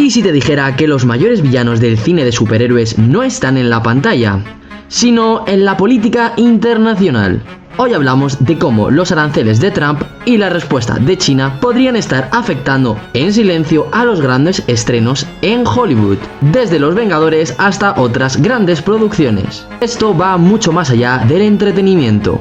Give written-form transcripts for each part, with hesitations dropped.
¿Y si te dijera que los mayores villanos del cine de superhéroes no están en la pantalla, sino en la política internacional? Hoy hablamos de cómo los aranceles de Trump y la respuesta de China podrían estar afectando en silencio a los grandes estrenos en Hollywood, desde Los Vengadores hasta otras grandes producciones. Esto va mucho más allá del entretenimiento.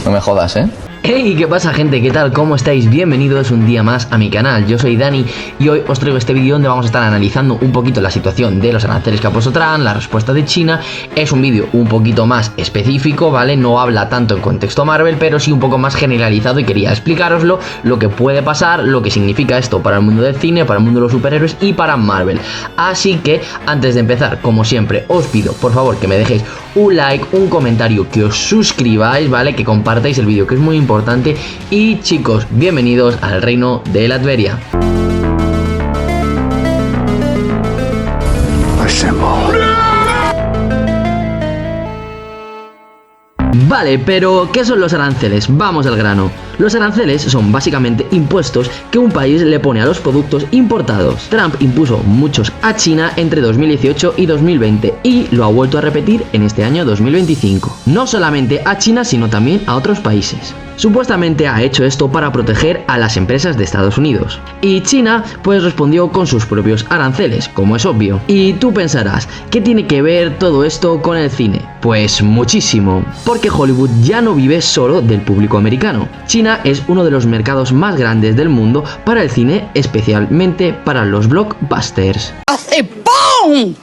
No me jodas, ¿eh? Hey, ¿qué pasa, gente? ¿Qué tal? ¿Cómo estáis? Bienvenidos un día más a mi canal. Yo soy Dani y hoy os traigo este vídeo donde vamos a estar analizando un poquito la situación de los aranceles que ha puesto Trump, la respuesta de China. Es un vídeo un poquito más específico, ¿vale? No habla tanto en contexto Marvel, pero sí un poco más generalizado y quería explicaroslo, lo que puede pasar, lo que significa esto para el mundo del cine, para el mundo de los superhéroes y para Marvel. Así que, antes de empezar, como siempre, os pido, por favor, que me dejéis un like, un comentario, que os suscribáis, ¿vale? Que compartáis el vídeo, que es muy importante. Y chicos, bienvenidos al reino de Latveria. Vale, pero ¿qué son los aranceles? Vamos al grano. Los aranceles son básicamente impuestos que un país le pone a los productos importados. Trump impuso muchos a China entre 2018 y 2020 y lo ha vuelto a repetir en este año 2025. No solamente a China, sino también a otros países. Supuestamente ha hecho esto para proteger a las empresas de Estados Unidos. Y China pues respondió con sus propios aranceles, como es obvio. Y tú pensarás, ¿qué tiene que ver todo esto con el cine? Pues muchísimo, porque Hollywood ya no vive solo del público americano. China es uno de los mercados más grandes del mundo para el cine, especialmente para los blockbusters. ¡Hace ¡pum!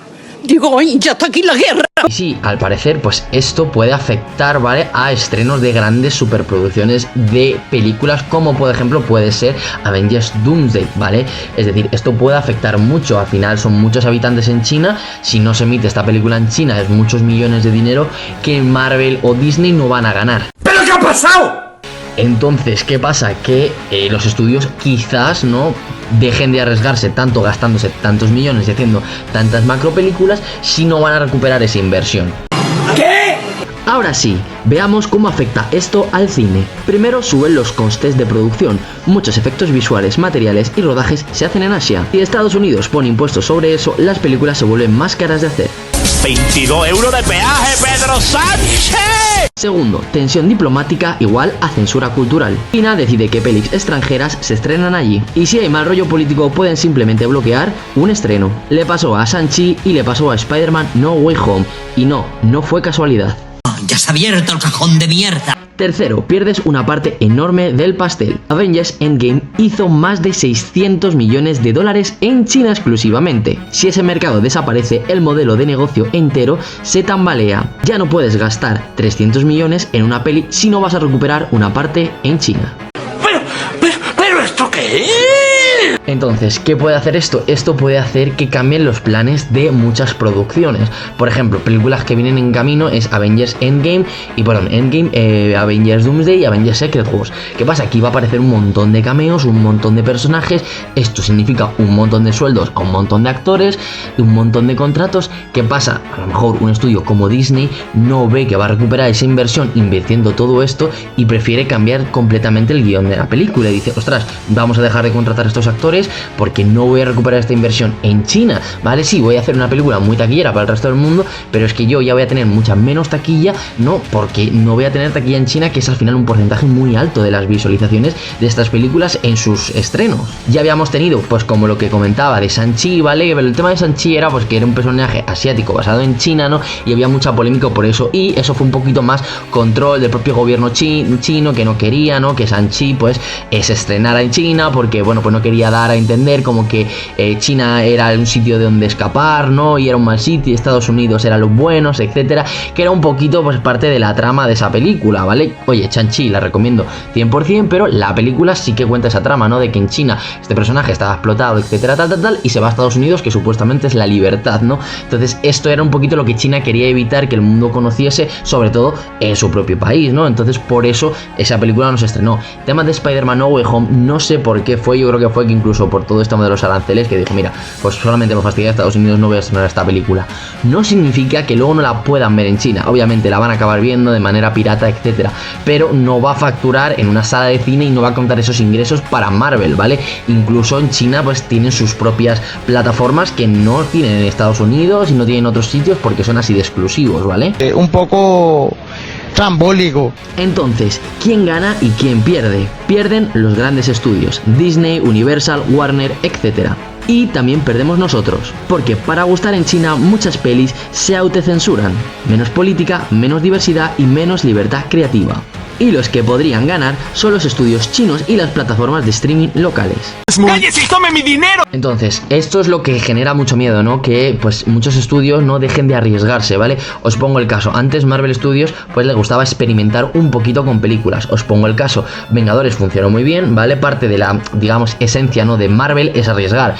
Digo, ya está aquí la guerra. Y sí, al parecer, pues esto puede afectar, ¿vale?, a estrenos de grandes superproducciones de películas, como por ejemplo puede ser Avengers Doomsday, ¿vale? Es decir, esto puede afectar mucho. Al final son muchos habitantes en China. Si no se emite esta película en China, es muchos millones de dinero que Marvel o Disney no van a ganar. ¿Pero qué ha pasado? Entonces, ¿qué pasa? Que los estudios quizás no dejen de arriesgarse tanto gastándose tantos millones y haciendo tantas macro películas si no van a recuperar esa inversión. ¿Qué? Ahora sí, veamos cómo afecta esto al cine. Primero, suben los costes de producción. Muchos efectos visuales, materiales y rodajes se hacen en Asia. Si Estados Unidos pone impuestos sobre eso, las películas se vuelven más caras de hacer. 22 euros de peaje, Pedro Sánchez. Segundo, tensión diplomática igual a censura cultural. China decide que pelis extranjeras se estrenan allí. Y si hay mal rollo político, pueden simplemente bloquear un estreno. Le pasó a Shang-Chi y le pasó a Spider-Man No Way Home. Y no fue casualidad. Ya se ha abierto el cajón de mierda. Tercero, pierdes una parte enorme del pastel. Avengers Endgame hizo más de 600 millones de dólares en China exclusivamente. Si ese mercado desaparece, el modelo de negocio entero se tambalea. Ya no puedes gastar 300 millones en una peli si no vas a recuperar una parte en China. ¿Pero esto qué es? Entonces, ¿qué puede hacer esto? Esto puede hacer que cambien los planes de muchas producciones. Por ejemplo, películas que vienen en camino es Avengers Endgame Avengers Doomsday y Avengers Secret Wars. ¿Qué pasa? Aquí va a aparecer un montón de cameos, un montón de personajes. Esto significa un montón de sueldos a un montón de actores y un montón de contratos. ¿Qué pasa? A lo mejor un estudio como Disney no ve que va a recuperar esa inversión invirtiendo todo esto y prefiere cambiar completamente el guión de la película. Y dice, ostras, vamos a dejar de contratar a estos actores porque no voy a recuperar esta inversión en China, ¿vale? Sí, voy a hacer una película muy taquillera para el resto del mundo, pero es que yo ya voy a tener mucha menos taquilla, ¿no? Porque no voy a tener taquilla en China, que es al final un porcentaje muy alto de las visualizaciones de estas películas en sus estrenos. Ya habíamos tenido, pues como lo que comentaba de Shang-Chi, ¿vale? Pero el tema de Shang-Chi era pues que era un personaje asiático basado en China, ¿no? Y había mucha polémica por eso, y eso fue un poquito más control del propio gobierno chino, que no quería, ¿no?, que Shang-Chi pues se estrenara en China, porque bueno, pues no quería dar a entender como que China era un sitio de donde escapar, ¿no? Y era un mal sitio, y Estados Unidos era los buenos, etcétera, que era un poquito pues parte de la trama de esa película, ¿vale? Oye, Shang-Chi la recomiendo 100%, pero la película sí que cuenta esa trama, ¿no? De que en China este personaje estaba explotado, etcétera, tal, y se va a Estados Unidos, que supuestamente es la libertad, ¿no? Entonces esto era un poquito lo que China quería evitar que el mundo conociese, sobre todo en su propio país, ¿no? Entonces por eso esa película no se estrenó. Tema de Spider-Man No Way Home, no sé por qué fue, yo creo que fue que incluso incluso por todo esto de los aranceles, que dijo, mira, pues solamente me fastidia Estados Unidos, no voy a estrenar esta película. No significa que luego no la puedan ver en China, obviamente la van a acabar viendo de manera pirata, etcétera, pero no va a facturar en una sala de cine y no va a contar esos ingresos para Marvel, ¿vale? Incluso en China pues tienen sus propias plataformas que no tienen en Estados Unidos y no tienen en otros sitios porque son así de exclusivos, ¿vale? Un poco trambólico. Entonces, ¿quién gana y quién pierde? Pierden los grandes estudios, Disney, Universal, Warner, etcétera. Y también perdemos nosotros, porque para gustar en China muchas pelis se autocensuran. Menos política, menos diversidad y menos libertad creativa. Y los que podrían ganar son los estudios chinos y las plataformas de streaming locales. ¡Cállese y tome mi dinero! Entonces, esto es lo que genera mucho miedo, ¿no? Que pues muchos estudios no dejen de arriesgarse, ¿vale? Os pongo el caso, antes Marvel Studios pues le gustaba experimentar un poquito con películas. Os pongo el caso, Vengadores funcionó muy bien, ¿vale? Parte de la, digamos, esencia, ¿no? De Marvel es arriesgar.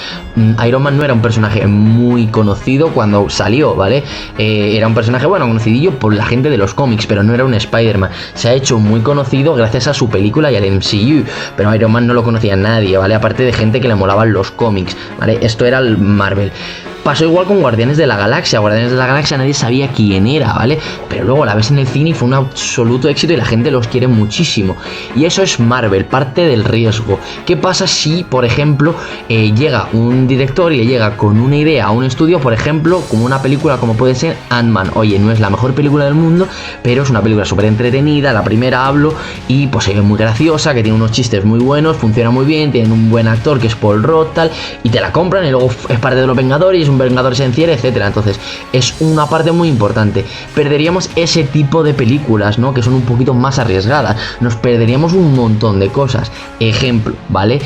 Iron Man no era un personaje muy conocido cuando salió, ¿vale? Era un personaje, bueno, conocidillo por la gente de los cómics, pero no era un Spider-Man. Se ha hecho muy conocido gracias a su película y al MCU, pero Iron Man no lo conocía nadie, ¿vale? Aparte de gente que le molaban los cómics, ¿vale? Esto era el Marvel. Pasó igual con Guardianes de la Galaxia. Guardianes de la Galaxia nadie sabía quién era, ¿vale? Pero luego la ves en el cine y fue un absoluto éxito y la gente los quiere muchísimo. Y eso es Marvel, parte del riesgo. ¿Qué pasa si, por ejemplo, llega un director y le llega con una idea a un estudio, por ejemplo, como una película como puede ser Ant-Man? Oye, no es la mejor película del mundo, pero es una película súper entretenida, la primera hablo, y pues se ve muy graciosa, que tiene unos chistes muy buenos, funciona muy bien, tienen un buen actor que es Paul Rudd, tal, y te la compran y luego es parte de los Vengadores, un Vengador esencial, etcétera. Entonces es una parte muy importante. Perderíamos ese tipo de películas, ¿no? Que son un poquito más arriesgadas. Nos perderíamos un montón de cosas. Ejemplo, ¿vale?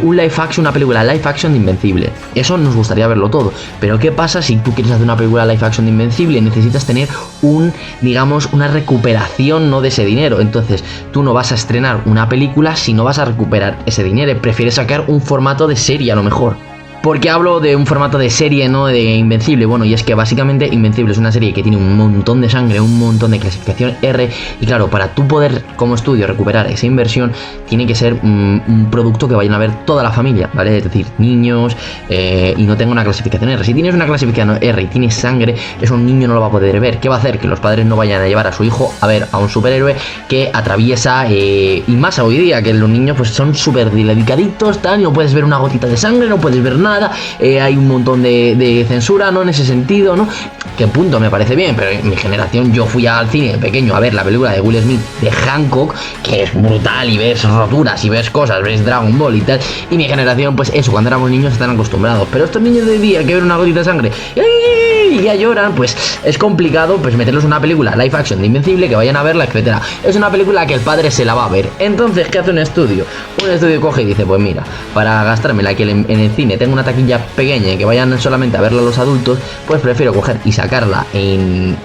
Un live action, una película live action de Invencible. Eso nos gustaría verlo todo. Pero ¿qué pasa si tú quieres hacer una película live action de Invencible y necesitas tener digamos, una recuperación, ¿no? De ese dinero? Entonces tú no vas a estrenar una película si no vas a recuperar ese dinero. Prefieres sacar un formato de serie a lo mejor. ¿Por qué hablo de un formato de serie, no de Invencible? Bueno, y es que básicamente Invencible es una serie que tiene un montón de sangre, un montón de clasificación R, y claro, para tú poder como estudio recuperar esa inversión, tiene que ser un producto que vayan a ver toda la familia, ¿vale? Es decir, niños, y no tenga una clasificación R. Si tienes una clasificación R y tienes sangre, eso un niño no lo va a poder ver. ¿Qué va a hacer? Que los padres no vayan a llevar a su hijo a ver a un superhéroe que atraviesa, y más hoy día, que los niños pues son súper delicaditos, tal, y no puedes ver una gotita de sangre, no puedes ver nada. Hay un montón de censura, ¿no? En ese sentido, ¿no? Que punto me parece bien, pero en mi generación yo fui al cine pequeño a ver la película de Will Smith de Hancock, que es brutal, y ves roturas y ves cosas, ves Dragon Ball y tal, y mi generación, pues eso, cuando éramos niños están acostumbrados, pero estos niños de hoy día que ven una gotita de sangre y ya lloran, pues es complicado pues meterlos en una película live action de Invencible, que vayan a verla, etcétera. Es una película que el padre se la va a ver. Entonces, ¿qué hace un estudio? Un estudio coge y dice, pues mira, para gastármela que en el cine tengo una taquilla pequeña y que vayan solamente a verla los adultos, pues prefiero coger y sacarla en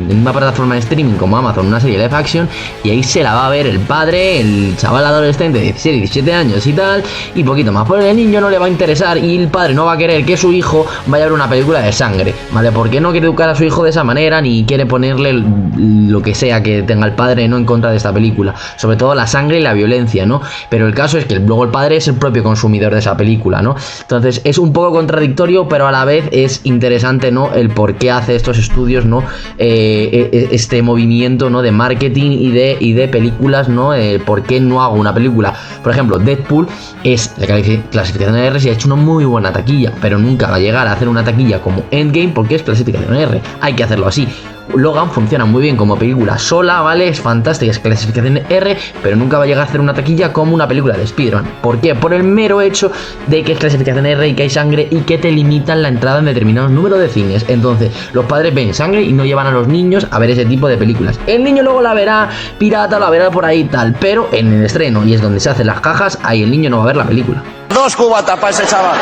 una plataforma de streaming como Amazon, una serie live action, y ahí se la va a ver el padre, el chaval adolescente de 16, 17 años y tal, y poquito más. Pues el niño no le va a interesar y el padre no va a querer que su hijo vaya a ver una película de sangre, ¿vale? Porque no quiere educar a su hijo de esa manera, ni quiere ponerle lo que sea que tenga el padre, ¿no? En contra de esta película, sobre todo la sangre y la violencia, ¿no? Pero el caso es que luego el padre es el propio consumidor de esa película, ¿no? Entonces es un poco contradictorio, pero a la vez es interesante, ¿no? El por qué hace estos estudios, ¿no? Este movimiento, ¿no? De marketing y de películas, ¿no? ¿Por qué no hago una película? Por ejemplo, Deadpool es la clasificación R, y ha hecho una muy buena taquilla, pero nunca va a llegar a hacer una taquilla como Endgame porque es clasificación R. Hay que hacerlo así. Logan funciona muy bien como película sola, ¿vale? Es fantástica, es clasificación R, pero nunca va a llegar a hacer una taquilla como una película de Spider-Man. ¿Por qué? Por el mero hecho de que es clasificación R y que hay sangre y que te limitan la entrada en determinados números de cines. Entonces, los padres ven sangre y no llevan a los niños a ver ese tipo de películas. El niño luego la verá pirata, la verá por ahí y tal, pero en el estreno, y es donde se hacen las cajas, ahí el niño no va a ver la película. 2 cubatas para ese chaval.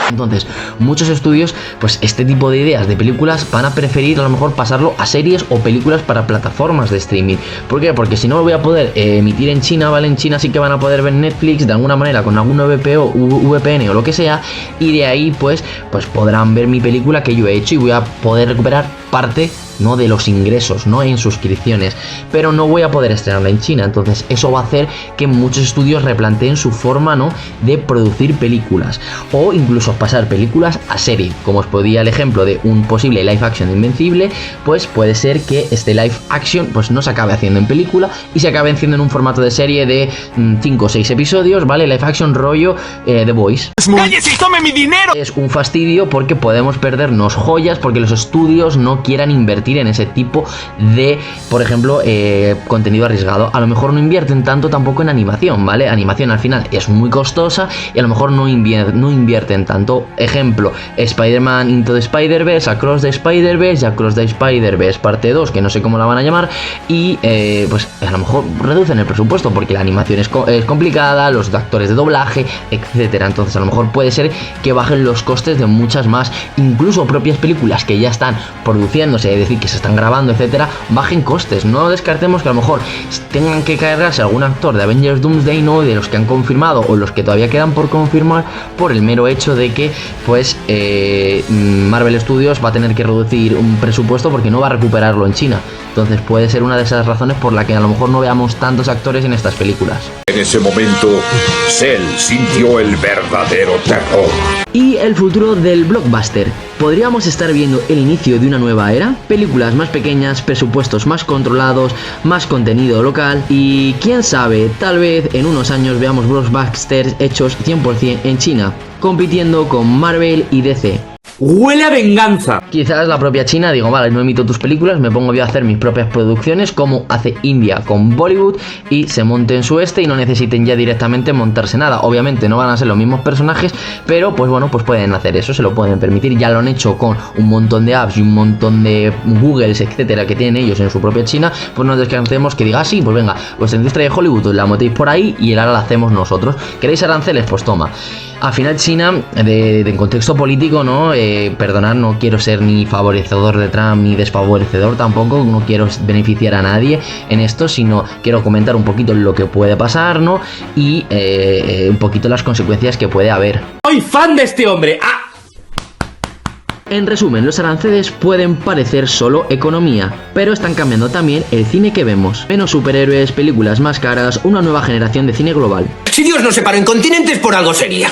Entonces, muchos estudios, pues este tipo de ideas de películas van a preferir a lo mejor pasarlo a series o películas para plataformas de streaming. ¿Por qué? Porque si no lo voy a poder emitir en China, ¿vale? En China sí que van a poder ver Netflix de alguna manera con algún VPN o lo que sea, y de ahí pues podrán ver mi película que yo he hecho y voy a poder recuperar parte no de los ingresos, no en suscripciones, pero no voy a poder estrenarla en China. Entonces eso va a hacer que muchos estudios replanteen su forma, ¿no?, de producir películas o incluso pasar películas a serie. Como os podía el ejemplo de un posible live action de Invencible, pues puede ser que este live action pues no se acabe haciendo en película y se acabe haciendo en un formato de serie de 5 o 6 episodios, ¿vale? Live action rollo The Voice. ¡Cállese y tome mi dinero! Es un fastidio porque podemos perdernos joyas porque los estudios no quieran invertir en ese tipo de, por ejemplo, contenido arriesgado. A lo mejor no invierten tanto tampoco en animación, ¿vale? Animación al final es muy costosa y a lo mejor no invierten tanto. Ejemplo, Spider-Man Into the Spider-Verse, Across the Spider-Verse y Across the Spider-Verse parte 2, que no sé cómo la van a llamar, y pues a lo mejor reducen el presupuesto porque la animación es complicada, los actores de doblaje, etcétera. Entonces a lo mejor puede ser que bajen los costes de muchas más, incluso propias películas que ya están produciéndose, es decir, que se están grabando, etcétera, bajen costes. No descartemos que a lo mejor tengan que cargarse algún actor de Avengers Doomsday, no, de los que han confirmado o los que todavía quedan por confirmar, por el mero hecho de que pues Marvel Studios va a tener que reducir un presupuesto porque no va a recuperarlo en China. Entonces puede ser una de esas razones por la que a lo mejor no veamos tantos actores en estas películas. En ese momento, Cell sintió el verdadero terror. Y el futuro del blockbuster. ¿Podríamos estar viendo el inicio de una nueva era? Películas más pequeñas, presupuestos más controlados, más contenido local y quién sabe, tal vez en unos años veamos blockbusters hechos 100% en China, compitiendo con Marvel y DC. ¡Huele a venganza! Quizás la propia China digo, vale, no emito tus películas, me pongo yo a hacer mis propias producciones como hace India con Bollywood y se monten su y no necesiten ya directamente montarse nada. Obviamente no van a ser los mismos personajes, pero pues bueno, pues pueden hacer eso, se lo pueden permitir. Ya lo han hecho con un montón de apps y un montón de Googles, etcétera, que tienen ellos en su propia China. Pues no descansemos que diga, sí, pues venga, vuestra industria de Hollywood la metéis por ahí y ahora la hacemos nosotros. ¿Queréis aranceles? Pues toma. Al final China, en contexto político, ¿no? Perdonad, no quiero ser ni favorecedor de Trump ni desfavorecedor tampoco, no quiero beneficiar a nadie en esto, sino quiero comentar un poquito lo que puede pasar, ¿no? Y un poquito las consecuencias que puede haber. ¡Soy fan de este hombre! ¡Ah! En resumen, los aranceles pueden parecer solo economía, pero están cambiando también el cine que vemos. Menos superhéroes, películas más caras, una nueva generación de cine global. Si Dios nos separó en continentes, por algo sería.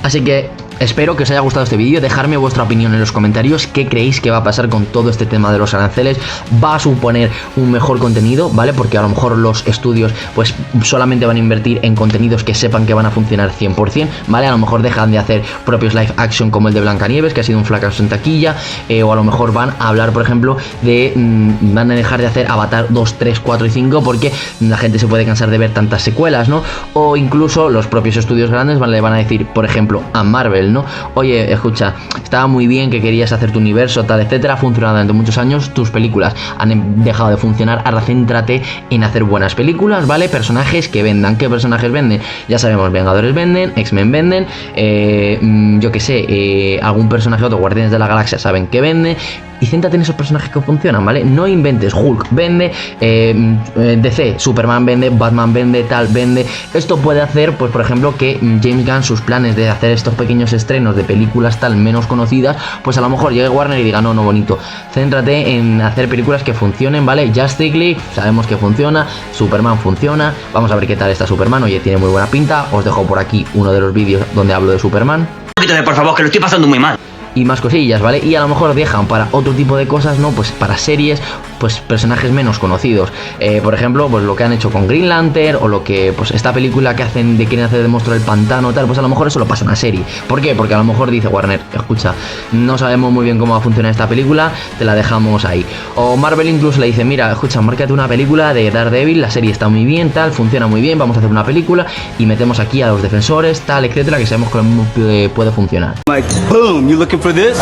Así que espero que os haya gustado este vídeo, dejadme vuestra opinión en los comentarios, qué creéis que va a pasar con todo este tema de los aranceles. ¿Va a suponer un mejor contenido? ¿Vale? Porque a lo mejor los estudios pues solamente van a invertir en contenidos que sepan que van a funcionar 100%, ¿vale? A lo mejor dejan de hacer propios live action como el de Blancanieves, que ha sido un fracaso en taquilla, o a lo mejor van a hablar, por ejemplo, de van a dejar de hacer Avatar 2, 3, 4 y 5 porque la gente se puede cansar de ver tantas secuelas, ¿no? O incluso los propios estudios grandes le van a decir, por ejemplo, a Marvel, ¿no? Oye, escucha, estaba muy bien que querías hacer tu universo, tal, etcétera, ha funcionado durante muchos años, tus películas han dejado de funcionar, ahora céntrate en hacer buenas películas, ¿vale? Personajes que vendan. ¿Qué personajes venden? Ya sabemos, Vengadores venden, X-Men venden, yo que sé, algún personaje otro, Guardianes de la Galaxia saben que vende. Y céntrate en esos personajes que funcionan, ¿vale? No inventes. Hulk vende, DC, Superman vende, Batman vende, tal, vende. Esto puede hacer, pues por ejemplo, que James Gunn, sus planes de hacer estos pequeños estrenos de películas tal menos conocidas, pues a lo mejor llegue Warner y diga, no, bonito, céntrate en hacer películas que funcionen, ¿vale? Justice League, sabemos que funciona, Superman funciona, vamos a ver qué tal está Superman, oye, tiene muy buena pinta, os dejo por aquí uno de los vídeos donde hablo de Superman. Un poquito de por favor, que lo estoy pasando muy mal. Y más cosillas, ¿vale? Y a lo mejor dejan para otro tipo de cosas, ¿no? Pues para series, pues personajes menos conocidos. Por ejemplo, pues lo que han hecho con Green Lantern o lo que, pues esta película que hacen de quieren hacer de Monstruo del Pantano, tal, pues a lo mejor eso lo pasan a serie. ¿Por qué? Porque a lo mejor dice Warner, escucha, no sabemos muy bien cómo va a funcionar esta película, te la dejamos ahí. O Marvel incluso le dice, mira, escucha, márcate una película de Daredevil, la serie está muy bien, tal, funciona muy bien, vamos a hacer una película y metemos aquí a los defensores, tal, etcétera, que sabemos que puede funcionar. Like, boom, you looking for this?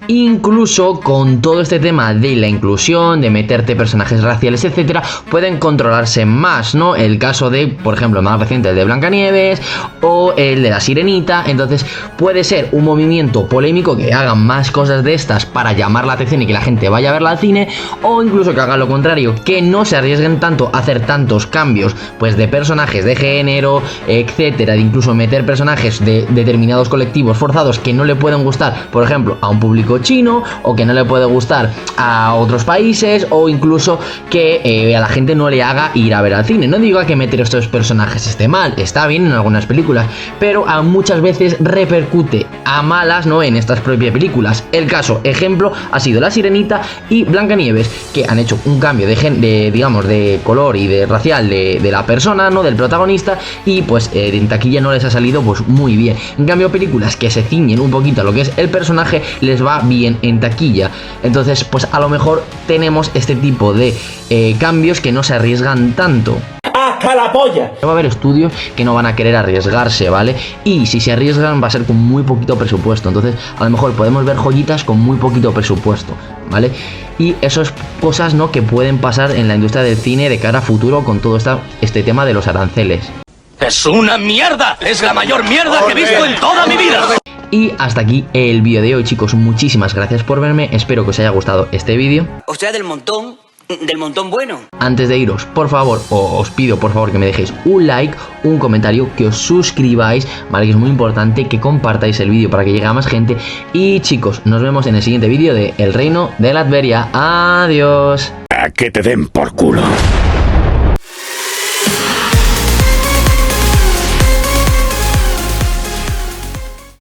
Incluso con todo este tema de la inclusión, de meterte personajes raciales, etcétera, pueden controlarse más, ¿no? El caso de, por ejemplo, el más reciente, el de Blancanieves o el de la Sirenita. Entonces puede ser un movimiento polémico que hagan más cosas de estas para llamar la atención y que la gente vaya a verla al cine, o incluso que hagan lo contrario, que no se arriesguen tanto a hacer tantos cambios pues de personajes de género, etcétera, de incluso meter personajes de determinados colectivos forzados que no le pueden gustar, por ejemplo, a un público público chino, o que no le puede gustar a otros países, o incluso que a la gente no le haga ir a ver al cine. No digo que meter estos personajes esté mal, está bien en algunas películas, pero a muchas veces repercute a malas, ¿no?, en estas propias películas. El caso, ejemplo, ha sido La Sirenita y Blancanieves, que han hecho un cambio digamos, de color y de racial de la persona, ¿no?, del protagonista, y pues en taquilla no les ha salido pues muy bien. En cambio, películas que se ciñen un poquito a lo que es el personaje les va bien en taquilla. Entonces, pues a lo mejor tenemos este tipo de cambios que no se arriesgan tanto. ¡Hasta la polla! Va a haber estudios que no van a querer arriesgarse, ¿vale? Y si se arriesgan va a ser con muy poquito presupuesto. Entonces, a lo mejor podemos ver joyitas con muy poquito presupuesto, ¿vale? Y eso es cosas, ¿no?, que pueden pasar en la industria del cine de cara a futuro con todo este tema de los aranceles. ¡Es una mierda! ¡Es la mayor mierda que he visto en toda mi vida! Y hasta aquí el vídeo de hoy, chicos. Muchísimas gracias por verme. Espero que os haya gustado este vídeo. O sea, del montón bueno. Antes de iros, por favor, os pido por favor que me dejéis un like, un comentario, que os suscribáis, ¿vale? Que es muy importante que compartáis el vídeo para que llegue a más gente. Y chicos, nos vemos en el siguiente vídeo de El Reino de Latveria. Adiós. A que te den por culo.